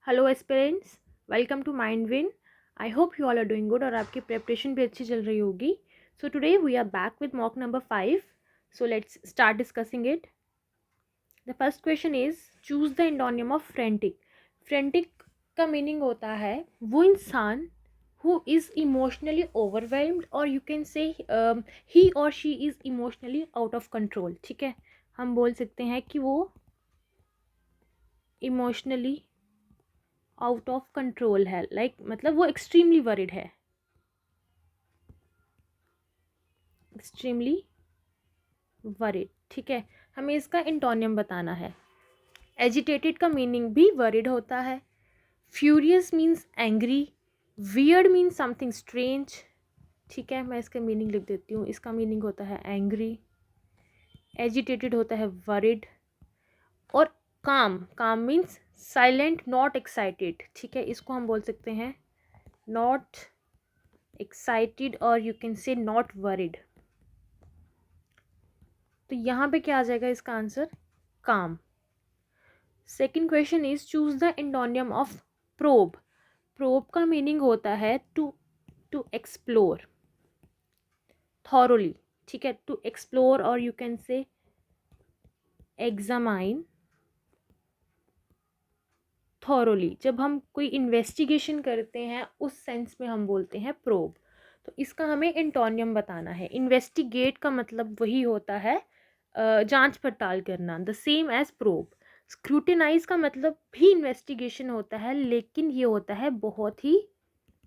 Hello aspirants, welcome to Mind Win. I hope you all are doing good और आपकी preparation भी अच्छी चल रही होगी। So today we are back with mock number 5. So let's start discussing it. The first question is choose the antonym of frantic. Frantic का meaning होता है वो इंसान who is emotionally overwhelmed, or you can say he or she is emotionally out of control. ठीक है, हम बोल सकते हैं कि वो इमोशनली आउट ऑफ कंट्रोल है, मतलब वो एक्सट्रीमली वरिड है, एक्सट्रीमली वरिड. ठीक है, हमें इसका इंटोनियम बताना है. एजिटेटेड का मीनिंग भी वरिड होता है. Furious means angry. Weird means something strange. ठीक है, मैं इसका मीनिंग लिख देती हूँ. इसका मीनिंग होता है एंग्री, एजिटेटेड होता है वरिड, और काम, काम मीन्स साइलेंट, नॉट एक्साइटेड. ठीक है, इसको हम बोल सकते हैं नॉट एक्साइटेड, और यू कैन से नॉट वरिड. तो यहाँ पे क्या आ जाएगा इसका आंसर? काम. Second question is choose the antonym of probe. Probe का मीनिंग होता है टू एक्सप्लोर थॉरोली. ठीक है, टू एक्सप्लोर, और यू कैन से एग्जामाइन थॉरोली. जब हम कोई इन्वेस्टिगेशन करते हैं उस सेंस में हम बोलते हैं प्रोब. तो इसका हमें एंटोनियम बताना है. इन्वेस्टिगेट का मतलब वही होता है जांच पड़ताल करना, the same as probe. Scrutinize का मतलब भी इन्वेस्टिगेशन होता है, लेकिन ये होता है बहुत ही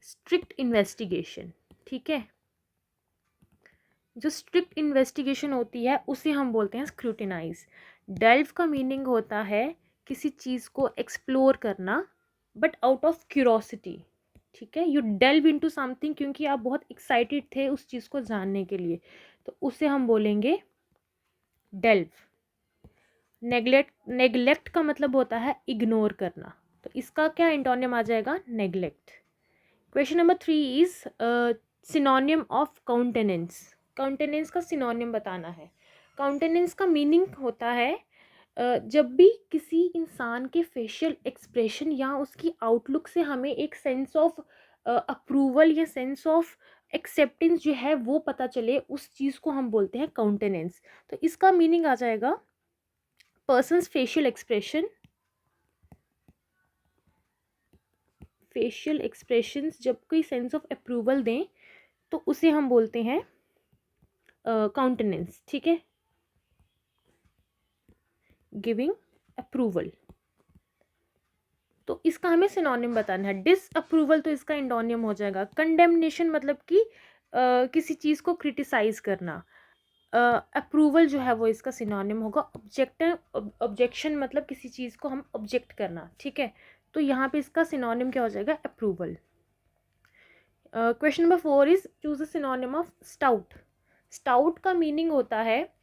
स्ट्रिक्ट इन्वेस्टिगेशन. ठीक है, जो स्ट्रिक्ट इन्वेस्टिगेशन होती है उसे हम बोलते हैं स्क्रूटिनाइज. डेल्व का मीनिंग होता है किसी चीज़ को एक्सप्लोर करना, बट आउट ऑफ क्यूरोसिटी. ठीक है, यू डेल्व इनटू समथिंग क्योंकि आप बहुत एक्साइटेड थे उस चीज़ को जानने के लिए, तो उसे हम बोलेंगे डेल्व. नेग्लेक्ट का मतलब होता है इग्नोर करना, तो इसका क्या एंटोनियम आ जाएगा? Neglect. Question number 3 is सिनोनियम of countenance. Countenance का सिनोनियम बताना है. काउंटेनेंस का मीनिंग होता है जब भी किसी इंसान के फेशियल एक्सप्रेशन या उसकी आउटलुक से हमें एक सेंस ऑफ अप्रूवल या सेंस ऑफ एक्सेप्टेंस जो है वो पता चले, उस चीज़ को हम बोलते हैं काउंटेनेंस. तो इसका मीनिंग आ जाएगा persons facial expression. Facial expressions जब कोई सेंस ऑफ अप्रूवल दें तो उसे हम बोलते हैं काउंटेनेंस. ठीक है, गिविंग अप्रूवल. तो इसका हमें सिनोनिम बताना है. डिसअप्रूवल तो इसका एंटोनियम हो जाएगा कंडेमनेशन, मतलब कि किसी चीज़ को क्रिटिसाइज करना. अप्रूवल जो है वो इसका सिनोनिम होगा. ऑब्जेक्शन मतलब किसी चीज़ को हम ऑब्जेक्ट करना. ठीक है, तो यहाँ पे इसका सिनोनिम क्या हो जाएगा? Approval. Question number 4 is choose the synonym of stout. Stout का मीनिंग होता है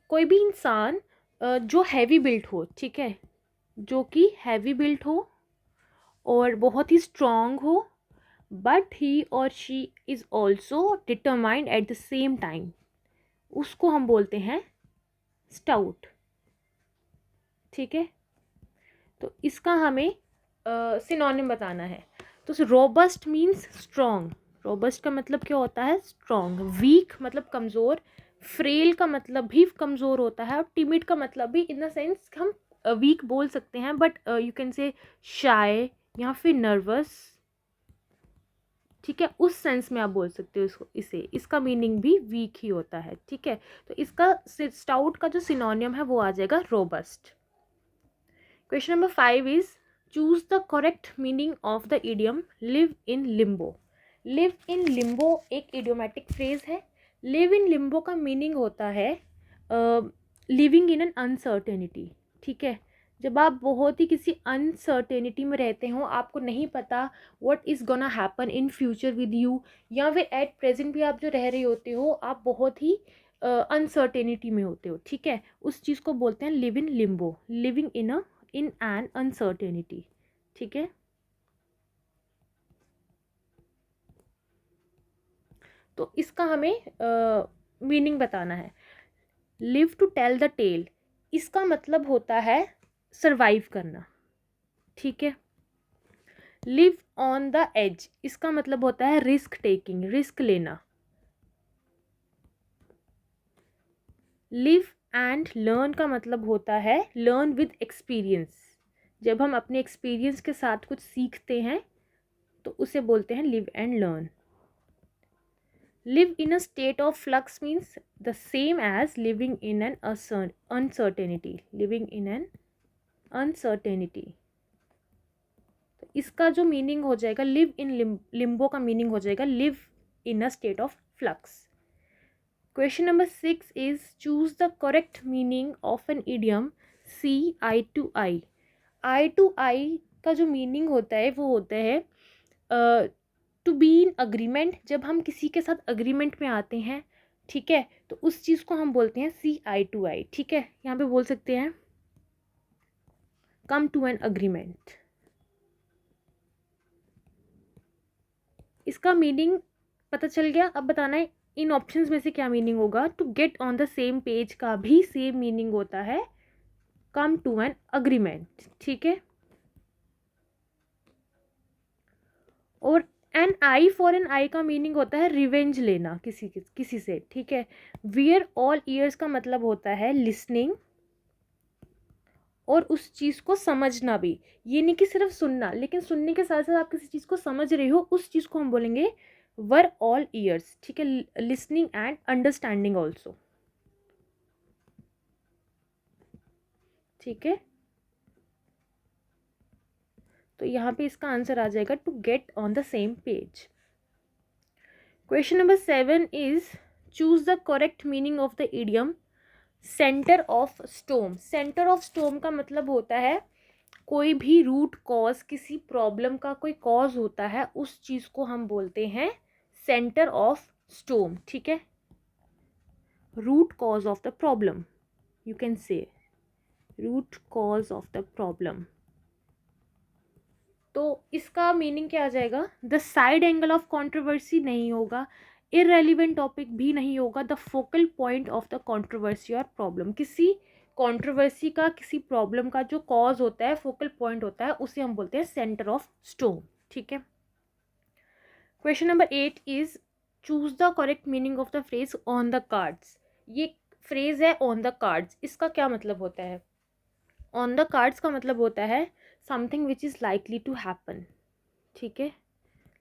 कोई भी इंसान जो हैवी बिल्ट हो. ठीक है, जो कि हैवी बिल्ट हो और बहुत ही स्ट्रॉन्ग हो, बट ही और she is also determined at the same time, उसको हम बोलते हैं स्टाउट. ठीक है, तो इसका हमें सिनोनिम बताना है. तो रोबस्ट मीन्स स्ट्रॉन्ग. रोबस्ट का मतलब क्या होता है? स्ट्रॉन्ग. वीक मतलब कमज़ोर. फ्रेल का मतलब भी कमज़ोर होता है, और टिमिड का मतलब भी इन द सेंस हम वीक बोल सकते हैं, बट यू कैन से शाय या फिर नर्वस. ठीक है, उस सेंस में आप बोल सकते हो इसको, इसे. इसका मीनिंग भी वीक ही होता है. ठीक है, तो इसका स्टाउट का जो सिनोनियम है वो आ जाएगा robust. Question number 5 is choose the correct meaning of the idiom live in Limbo. Live in Limbo एक इडियोमैटिक फ्रेज है. लिव इन लिम्बो का मीनिंग होता है लिविंग इन एन अनसर्टेनिटी. ठीक है, जब आप बहुत ही किसी अनसर्टेनिटी में रहते हो, आपको नहीं पता what is gonna happen in future with you, या फिर एट प्रेजेंट भी आप जो रह रहे होते हो आप बहुत ही अनसर्टेनिटी में होते हो. ठीक है, उस चीज़ को बोलते हैं live in limbo, living in an uncertainty. ठीक है, तो इसका हमें मीनिंग बताना है. Live to tell the tale, इसका मतलब होता है सरवाइव करना. ठीक है, लिव ऑन द एज, इसका मतलब होता है रिस्क टेकिंग, रिस्क लेना। लिव एंड लर्न का मतलब होता है लर्न विद एक्सपीरियंस, जब हम अपने एक्सपीरियंस के साथ कुछ सीखते हैं तो उसे बोलते हैं live and learn. Live in a state of flux means the same as living in an uncertainty, living in an uncertainty. तो इसका जो मीनिंग हो जाएगा लिव इन लिम्बो का मीनिंग हो जाएगा live in a state of flux. Question number 6 is choose the correct meaning of an idiom see eye to eye. Eye to eye का जो मीनिंग होता है वो होता है टू बी इन अग्रीमेंट, जब हम किसी के साथ अग्रीमेंट में आते हैं, ठीक है, तो उस चीज़ को हम बोलते हैं सी आई टू आई, ठीक है। यहाँ पे बोल सकते हैं कम टू एन अग्रीमेंट। इसका मीनिंग पता चल गया। अब बताना है इन ऑप्शंस में से क्या मीनिंग होगा। To get on the same page का भी सेम मीनिंग होता है कम टू एन अग्रीमेंट, ठीक है। और एन आई फॉर एन आई का मीनिंग होता है रिवेंज लेना किसी से, ठीक है। वियर ऑल ईयर्स का मतलब होता है लिसनिंग और उस चीज़ को समझना भी। ये नहीं कि सिर्फ सुनना, लेकिन सुनने के साथ साथ आप किसी चीज़ को समझ रहे हो, उस चीज़ को हम बोलेंगे वर ऑल ईयर्स, ठीक है। लिसनिंग एंड अंडरस्टैंडिंग ऑल्सो, ठीक है। तो यहाँ पे इसका आंसर आ जाएगा to get on the same page. Question number 7 is choose the correct meaning of the idiom centre of storm. Centre of storm का मतलब होता है कोई भी रूट कॉज, किसी प्रॉब्लम का कोई कॉज होता है, उस चीज़ को हम बोलते हैं सेंटर ऑफ स्टोम, ठीक है। Root cause of the problem, you can say root cause of the problem. तो इसका मीनिंग क्या आ जाएगा, the side angle of controversy नहीं होगा, इररेलेवेंट टॉपिक भी नहीं होगा, the focal point of the controversy और प्रॉब्लम। किसी कंट्रोवर्सी का, किसी प्रॉब्लम का जो कॉज होता है, फोकल पॉइंट होता है, उसे हम बोलते हैं सेंटर ऑफ स्टोन, ठीक है। Question number 8 is choose the correct meaning of the phrase on the cards. ये फ्रेज है ऑन द कार्ड्स, इसका क्या मतलब होता है। ऑन द कार्ड्स का मतलब होता है something which is likely to happen, ठीक है।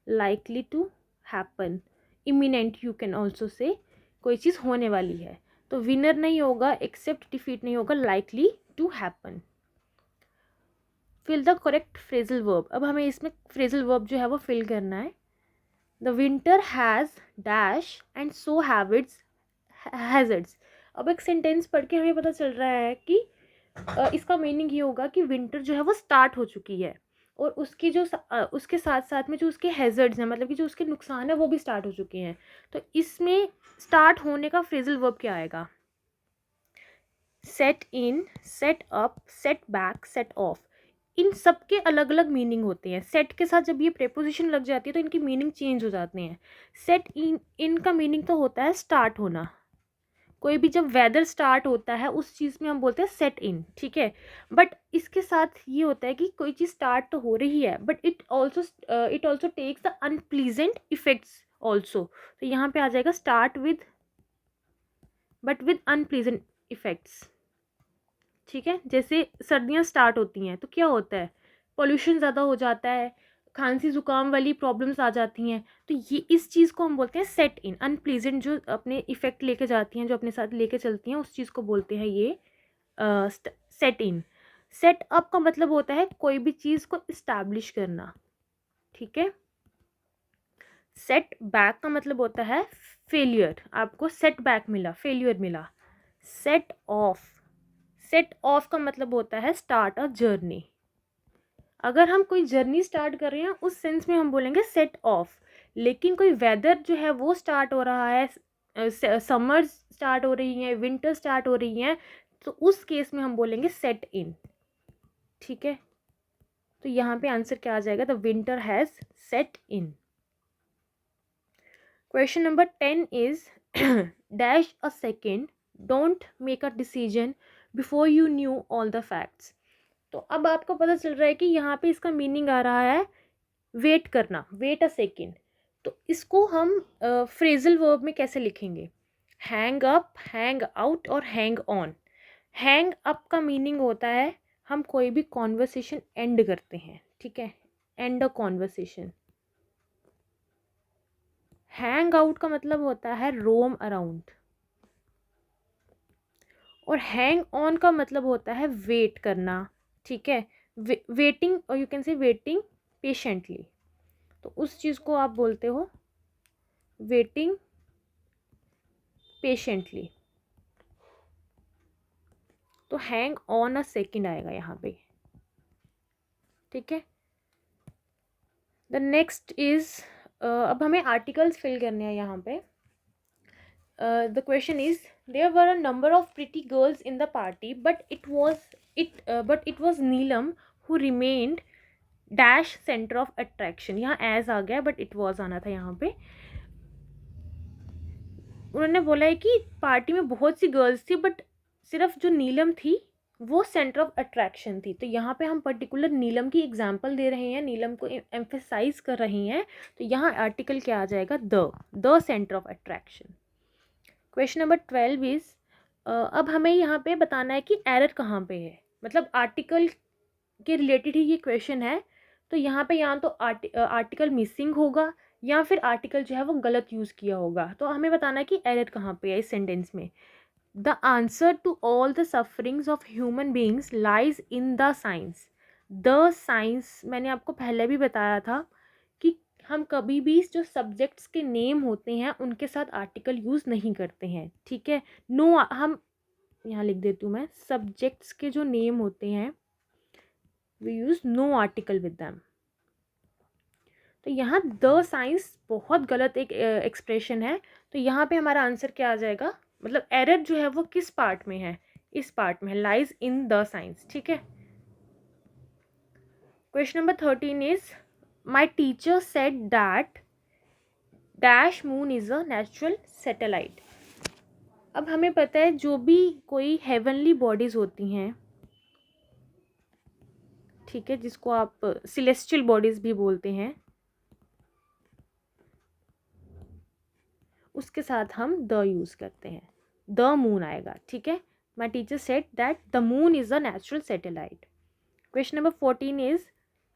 Likely to happen, imminent you can also say, कोई चीज़ होने वाली है। तो विनर नहीं होगा, एक्सेप्ट डिफीट नहीं होगा, likely to happen. Fill the correct phrasal verb. अब हमें इसमें फ्रेजल वर्ब जो है वो फिल करना है। The winter has dash and so have it's hazards. अब एक सेंटेंस पढ़ के हमें पता चल रहा है कि इसका मीनिंग ये होगा कि विंटर जो है वो स्टार्ट हो चुकी है, और उसकी जो उसके साथ साथ में जो उसके हैजर्ड्स हैं, मतलब कि जो उसके नुकसान है वो भी स्टार्ट हो चुके हैं। तो इसमें स्टार्ट होने का फ्रेजल वर्ब क्या आएगा, set in, set up, set back, set off. इन सब के अलग अलग मीनिंग होते हैं। सेट के साथ जब ये प्रेपोजिशन लग जाती है तो इनकी मीनिंग चेंज हो जाते हैं। सेट इन, इनका मीनिंग तो होता है स्टार्ट होना। कोई भी जब वेदर स्टार्ट होता है उस चीज़ में हम बोलते हैं सेट इन, ठीक है। बट इसके साथ ये होता है कि कोई चीज़ स्टार्ट तो हो रही है, but it also takes the unpleasant effects also. तो यहाँ पे आ जाएगा start with, but with unpleasant effects, ठीक है। जैसे सर्दियाँ स्टार्ट होती हैं तो क्या होता है, पोल्यूशन ज़्यादा हो जाता है, खांसी ज़ुकाम वाली प्रॉब्लम्स आ जाती हैं। तो ये इस चीज़ को हम बोलते हैं सेट इन। अनप्लीजेंट जो अपने इफ़ेक्ट लेके जाती हैं, जो अपने साथ लेके चलती हैं, उस चीज़ को बोलते हैं ये सेट इन। सेट अप का मतलब होता है कोई भी चीज़ को इस्टेब्लिश करना, ठीक है। सेट बैक का मतलब होता है फेलियर, आपको सेट बैक मिला, फेलियर मिला। सेट ऑफ, सेट ऑफ का मतलब होता है स्टार्ट अ जर्नी। अगर हम कोई जर्नी स्टार्ट कर रहे हैं उस सेंस में हम बोलेंगे सेट ऑफ। लेकिन कोई वेदर जो है वो स्टार्ट हो रहा है, समर स्टार्ट हो रही है, विंटर स्टार्ट हो रही है, तो उस केस में हम बोलेंगे सेट इन, ठीक है। तो यहाँ पे आंसर क्या आ जाएगा, the winter has set in. Question number 10 is dash a second, don't make a decision before you knew all the facts. तो अब आपको पता चल रहा है कि यहाँ पे इसका मीनिंग आ रहा है वेट करना, वेट अ सेकेंड। तो इसको हम फ्रेजल वर्ब में कैसे लिखेंगे? हैंग अप, हैंग आउट और हैंग ऑन। हैंग अप का मीनिंग होता है हम कोई भी कॉन्वर्सेशन एंड करते हैं, ठीक है, and a conversation. Hang out का मतलब होता है रोम अराउंड, और हैंग ऑन का मतलब होता है वेट करना, ठीक है, वेटिंग, और यू कैन से वेटिंग पेशेंटली। तो उस चीज़ को आप बोलते हो वेटिंग पेशेंटली। तो हैंग ऑन अ सेकेंड आएगा यहाँ पे, ठीक है। द नेक्स्ट इज, अब हमें आर्टिकल्स फिल करने हैं यहाँ पे। The question is, there were a number of pretty girls in the party but it was Neelam who remained dash centre of attraction. यहाँ एज आ गया बट इट वॉज आना था यहाँ पे। उन्होंने बोला है कि पार्टी में बहुत सी गर्ल्स थी बट सिर्फ जो नीलम थी वो सेंटर ऑफ अट्रैक्शन थी। तो यहाँ पे हम पर्टिकुलर नीलम की एग्जांपल दे रहे हैं, नीलम को एम्फेसाइज कर रही हैं। तो यहाँ आर्टिकल क्या आ जाएगा? The centre of attraction. Question number 12 is, अब हमें यहाँ पे बताना है कि एरर कहाँ पे है, मतलब आर्टिकल के रिलेटेड ही ये क्वेश्चन है। तो यहाँ पे या तो आर्टिकल मिसिंग होगा या फिर आर्टिकल जो है वो गलत यूज़ किया होगा। तो हमें बताना है कि एरर कहाँ पे है इस सेंटेंस में। The answer to all the sufferings of human beings lies in the science. The science मैंने आपको पहले भी बताया था कि हम कभी भी जो सब्जेक्ट्स के नेम होते हैं उनके साथ आर्टिकल यूज़ नहीं करते हैं, ठीक है। नो, हम यहाँ लिख देती हूँ मैं, सब्जेक्ट्स के जो नेम होते हैं we use no article with them। तो यहाँ द साइंस बहुत गलत एक एक्सप्रेशन है। तो यहाँ पे हमारा आंसर क्या आ जाएगा, मतलब एरर जो है वो किस पार्ट में है? इस पार्ट में है, लाइज इन द साइंस, ठीक है। Question number 13 is, my teacher said that dash moon is a natural satellite. अब हमें पता है जो भी कोई हेवनली बॉडीज होती हैं, ठीक है, जिसको आप सिलेस्टियल बॉडीज भी बोलते हैं, उसके साथ हम द यूज़ करते हैं, द मून आएगा, ठीक है। My teacher said that the moon is a natural satellite. Question number 14 is,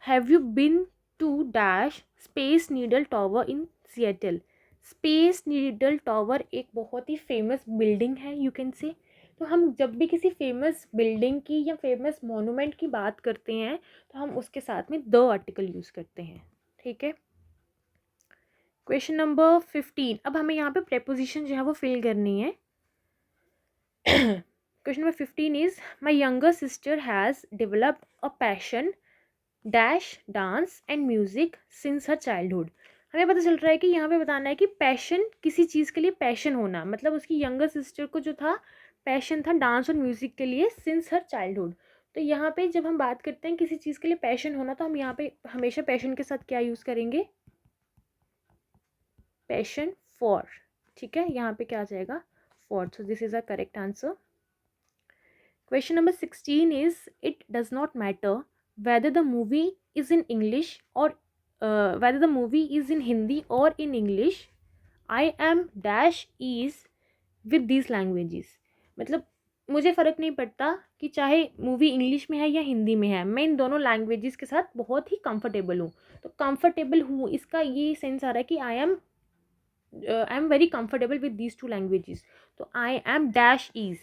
have you been to dash Space Needle Tower in Seattle. Space Needle Tower एक बहुत ही फेमस बिल्डिंग है, you can say. तो हम जब भी किसी famous building की या फेमस मोनूमेंट की बात करते हैं तो हम उसके साथ में द आर्टिकल यूज़ करते हैं, ठीक है। क्वेश्चन नंबर 15, अब हमें यहाँ पे प्रेपोजिशन जो है वो फिल करनी है। Question number 15 is, my younger sister has developed a passion dash dance and music since her childhood. हमें पता चल रहा है कि यहाँ पे बताना है कि पैशन, किसी चीज़ के लिए पैशन होना, मतलब उसकी यंगर सिस्टर को जो था पैशन था डांस और म्यूजिक के लिए सिंस हर चाइल्डहुड। तो यहाँ पे जब हम बात करते हैं किसी चीज़ के लिए पैशन होना, तो हम यहाँ पे हमेशा पैशन के साथ क्या यूज़ करेंगे? पैशन फॉर, ठीक है। यहाँ पे क्या आ जाएगा? For. So this is a correct answer. Question number 16 is, it does not matter whether the movie is in English or whether the movie is in Hindi or in English, I am dash is with these languages। मतलब मुझे फ़र्क नहीं पड़ता कि चाहे movie English में है या हिंदी में है, मैं इन दोनों लैंग्वेजेस के साथ बहुत ही कंफर्टेबल हूँ। तो कंफर्टेबल हूँ इसका ये सेंस आ रहा है कि I am very comfortable with these two languages. तो I am dash is,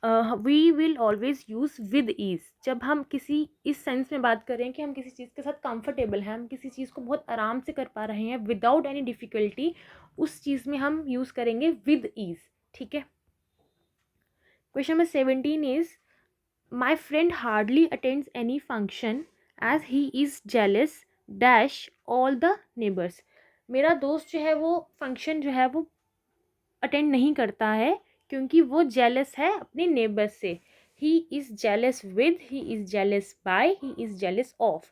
we will always use with ease. जब हम किसी इस सेंस में बात करें कि हम किसी चीज़ के साथ कंफर्टेबल हैं, हम किसी चीज़ को बहुत आराम से कर पा रहे हैं विदाउट एनी डिफ़िकल्टी, उस चीज़ में हम यूज़ करेंगे विद ईज़, ठीक है। Question number 17 is, my friend hardly attends any function as he is jealous dash all the neighbours. मेरा दोस्त जो है वो फंक्शन जो है वो अटेंड नहीं करता है क्योंकि वो जेलस है अपने नेबर्स से। He is jealous with, he is jealous by, he is jealous of.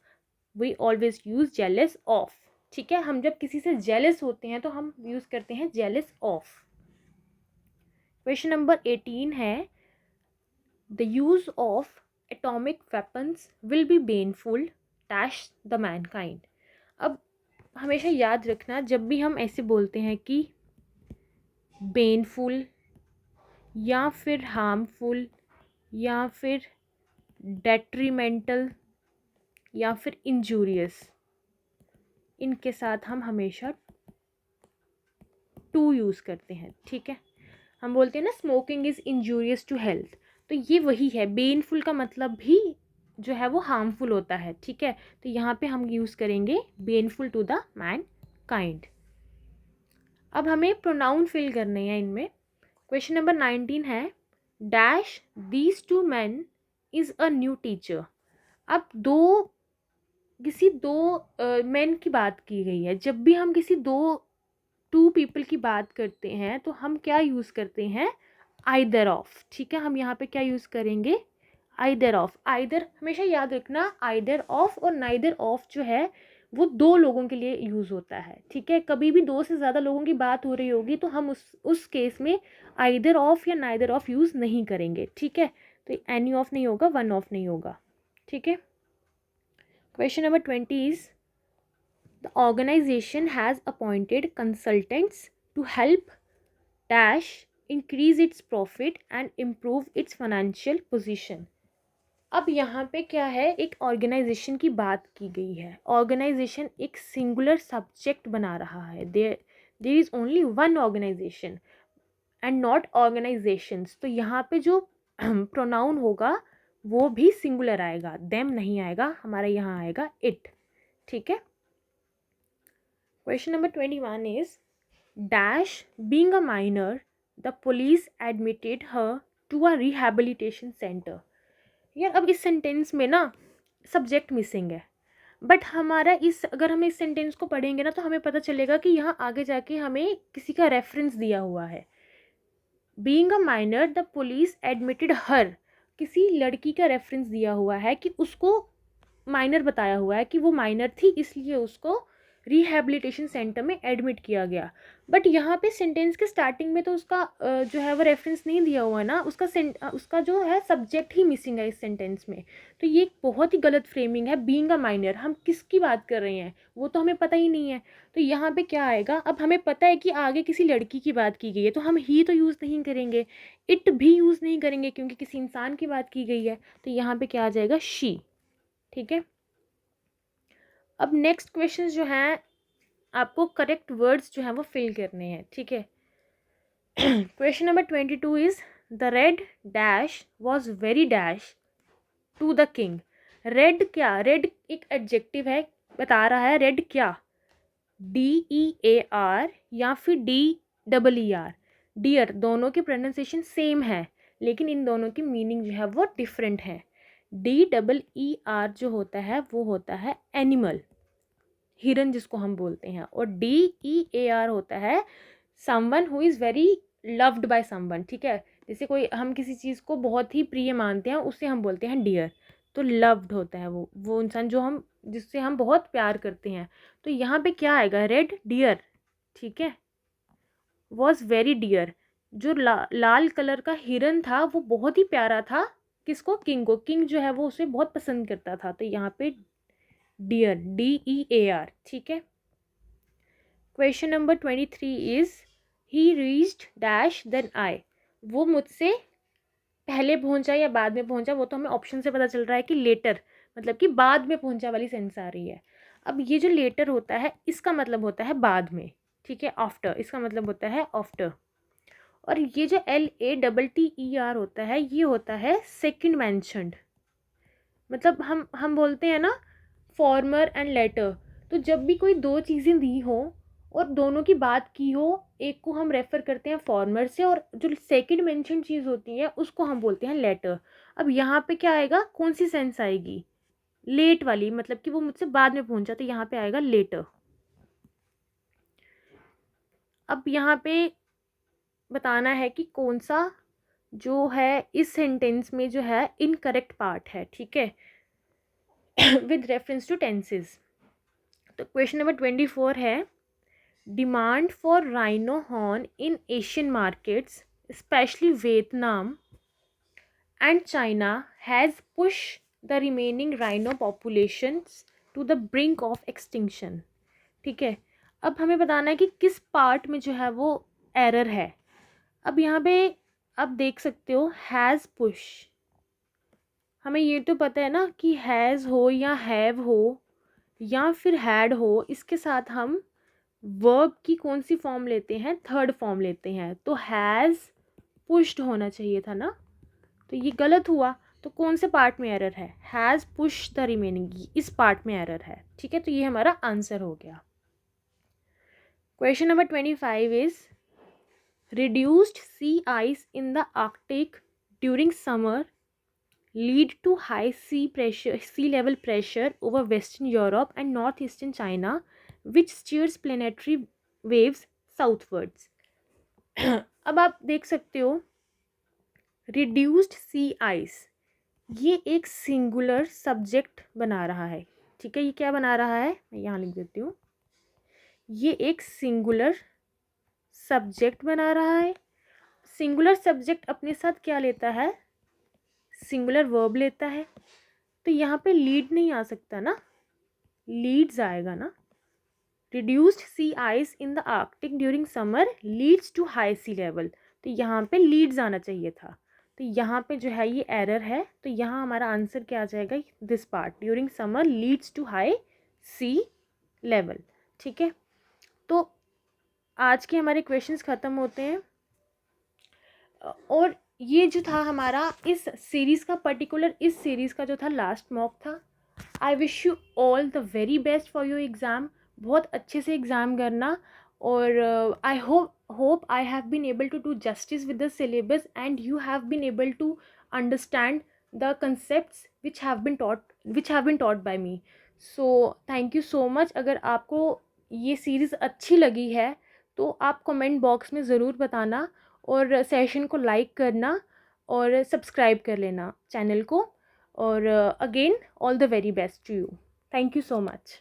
We always use jealous of, ठीक है। हम जब किसी से जेलस होते हैं तो हम यूज़ करते हैं जेलस ऑफ। क्वेश्चन नंबर 18 है, the use of atomic weapons will be painful dash the Mankind. अब हमेशा याद रखना, जब भी हम ऐसे बोलते हैं कि पेनफुल या फिर हार्मफुल या फिर डेट्रीमेंटल या फिर इंजूरियस, इनके साथ हम हमेशा टू यूज़ करते हैं, ठीक है। हम बोलते हैं ना smoking is injurious to health, तो ये वही है। बेनफुल का मतलब भी जो है वो हार्मफुल होता है, ठीक है। तो यहाँ पे हम यूज़ करेंगे बेनफुल टू द मैन काइंड। अब हमें प्रोनाउन फिल करने हैं इनमें। क्वेश्चन नंबर 19 है, dash these two man is a new teacher. अब किसी दो मैन की बात की गई है। जब भी हम किसी टू पीपल की बात करते हैं तो हम क्या यूज़ करते हैं, आइदर ऑफ, ठीक है। हम यहाँ पे क्या यूज़ करेंगे, आइदर ऑफ। आइदर हमेशा याद रखना, आइदर ऑफ और नाइदर ऑफ जो है वो दो लोगों के लिए यूज़ होता है, ठीक है। कभी भी दो से ज़्यादा लोगों की बात हो रही होगी तो हम उस केस में आइदर ऑफ या नाइदर ऑफ यूज़ नहीं करेंगे, ठीक है। तो एनी ऑफ नहीं होगा, वन ऑफ नहीं होगा, ठीक है। Question number 20 is, the organization has appointed consultants to help dash increase its profit and improve its financial position। अब यहाँ पे क्या है, एक ऑर्गेनाइजेशन की बात की गई है। ऑर्गेनाइजेशन एक सिंगुलर सब्जेक्ट बना रहा है। There is only one organisation and not organisations. तो यहाँ पे जो प्रोनाउन होगा वो भी सिंगुलर आएगा, देम नहीं आएगा, हमारे यहाँ आएगा इट, ठीक है। Question number 21 is, dash being a minor, the police admitted her to a rehabilitation center। यार अब इस सेंटेंस में ना सब्जेक्ट मिसिंग है, बट अगर हम इस सेंटेंस को पढ़ेंगे ना तो हमें पता चलेगा कि यहाँ आगे जाके हमें किसी का रेफरेंस दिया हुआ है। Being a minor the police admitted her, किसी लड़की का रेफरेंस दिया हुआ है कि उसको माइनर बताया हुआ है कि वो माइनर थी, इसलिए उसको रिहैबिलिटेशन सेंटर में एडमिट किया गया। बट यहाँ पे सेंटेंस के स्टार्टिंग में तो उसका जो है वो रेफरेंस नहीं दिया हुआ है ना, उसका जो है सब्जेक्ट ही मिसिंग है इस सेंटेंस में। तो ये एक बहुत ही गलत फ्रेमिंग है। बीइंग अ माइनर, हम किसकी बात कर रहे हैं वो तो हमें पता ही नहीं है। तो यहाँ पे क्या आएगा, अब हमें पता है कि आगे किसी लड़की की बात की गई है तो हम ही तो यूज़ नहीं करेंगे, इट भी यूज़ नहीं करेंगे क्योंकि किसी इंसान की बात की गई है। तो यहाँ पे क्या आ जाएगा, शी, ठीक है। अब नेक्स्ट क्वेश्चन जो हैं आपको करेक्ट वर्ड्स जो हैं वो फिल करने हैं, ठीक है। Question number 22 is, the red dash was very dash to the king. Red क्या, रेड एक एडजेक्टिव है, बता रहा है रेड क्या, DEAR या फिर DEER। डियर दोनों की प्रोनाउंसिएशन सेम है लेकिन इन दोनों की मीनिंग जो है वो डिफरेंट है। DEER जो होता है वो होता है एनिमल, हिरन जिसको हम बोलते हैं, और DEAR होता है someone who is very loved by someone, ठीक है। जैसे कोई हम किसी चीज़ को बहुत ही प्रिय मानते हैं उसे हम बोलते हैं डियर। तो लव्ड होता है वो इंसान जिससे हम बहुत प्यार करते हैं। तो यहाँ पे क्या आएगा, रेड डियर, ठीक है। वॉज वेरी डियर, जो लाल कलर का हिरन था वो बहुत ही प्यारा था, किसको, किंग को। किंग जो है वो उसे बहुत पसंद करता था। तो यहाँ पे डियर, DEAR, ठीक है। Question number 23 is, he reached dash than I. वो मुझसे पहले पहुंचा या बाद में पहुंचा, वो तो हमें ऑप्शन से पता चल रहा है कि लेटर, मतलब कि बाद में पहुंचा वाली सेंस आ रही है। अब ये जो लेटर होता है इसका मतलब होता है बाद में, ठीक है। आफ्टर, इसका मतलब होता है आफ्टर। और ये जो LATTER होता है ये होता है सेकंड मेंशन्ड। मतलब हम बोलते हैं ना फॉर्मर एंड लेटर। तो जब भी कोई दो चीज़ें दी हो और दोनों की बात की हो, एक को हम रेफ़र करते हैं फॉर्मर से और जो सेकंड मेंशन चीज़ होती है उसको हम बोलते हैं लेटर। अब यहाँ पे क्या आएगा, कौन सी सेंस आएगी, लेट वाली, मतलब कि वो मुझसे बाद में पहुंचा, तो यहाँ पे आएगा लेटर। अब यहाँ पे बताना है कि कौन सा जो है इस सेंटेंस में जो है इनकरेक्ट पार्ट है, ठीक है, विद रेफरेंस टू टेंसेस। तो क्वेश्चन नंबर 24 है, demand for rhino horn in Asian markets specially Vietnam and China has push the remaining rhino populations to the brink of extinction. ठीक है। अब हमें बताना है कि किस पार्ट में जो है वो एरर है। अब यहाँ पे आप देख सकते हो हैज़ पुश, हमें ये तो पता है ना कि हैज़ हो या हैव हो या फिर हैड हो, इसके साथ हम वर्ब की कौन सी फॉर्म लेते हैं, थर्ड फॉर्म लेते हैं। तो हैज़ पुश्ड होना चाहिए था ना, तो ये गलत हुआ। तो कौन से पार्ट में एरर है, हैज़ पुश द रिमेनिंग, इस पार्ट में एरर है। ठीक है, तो ये हमारा आंसर हो गया। Question number 25 is reduced sea ice in the Arctic during summer lead to high sea level pressure over Western Europe and northeastern China, which steers planetary waves southwards. अब आप देख सकते हो रिड्यूस्ड सी आइस, ये एक singular subject बना रहा है। ठीक है, ये क्या बना रहा है, मैं यहाँ लिख देती हूँ, ये एक सिंगुलर सब्जेक्ट बना रहा है। सिंगुलर सब्जेक्ट अपने साथ क्या लेता है, सिंगुलर वर्ब लेता है। तो यहाँ पे लीड नहीं आ सकता ना, लीड्स आएगा ना। Reduced sea ice in the Arctic during summer leads to high sea level, तो यहाँ पे लीड्स आना चाहिए था। तो यहाँ पे जो है ये एरर है, तो यहाँ हमारा आंसर क्या आ जाएगा, this part during summer leads to high sea level. ठीक है, तो आज के हमारे क्वेश्चंस ख़त्म होते हैं। और ये जो था हमारा इस सीरीज़ का पर्टिकुलर, इस सीरीज़ का जो था लास्ट मॉक था। I wish you all the very best for your exam, बहुत अच्छे से एग्ज़ाम करना। और I hope I have been able to do justice with the syllabus and you have been able to understand the concepts which have been taught by me. So thank you so much. अगर आपको ये series अच्छी लगी है तो आप comment box में ज़रूर बताना, और सेशन को लाइक करना और सब्सक्राइब कर लेना चैनल को। और again all the very best to you. Thank you so much.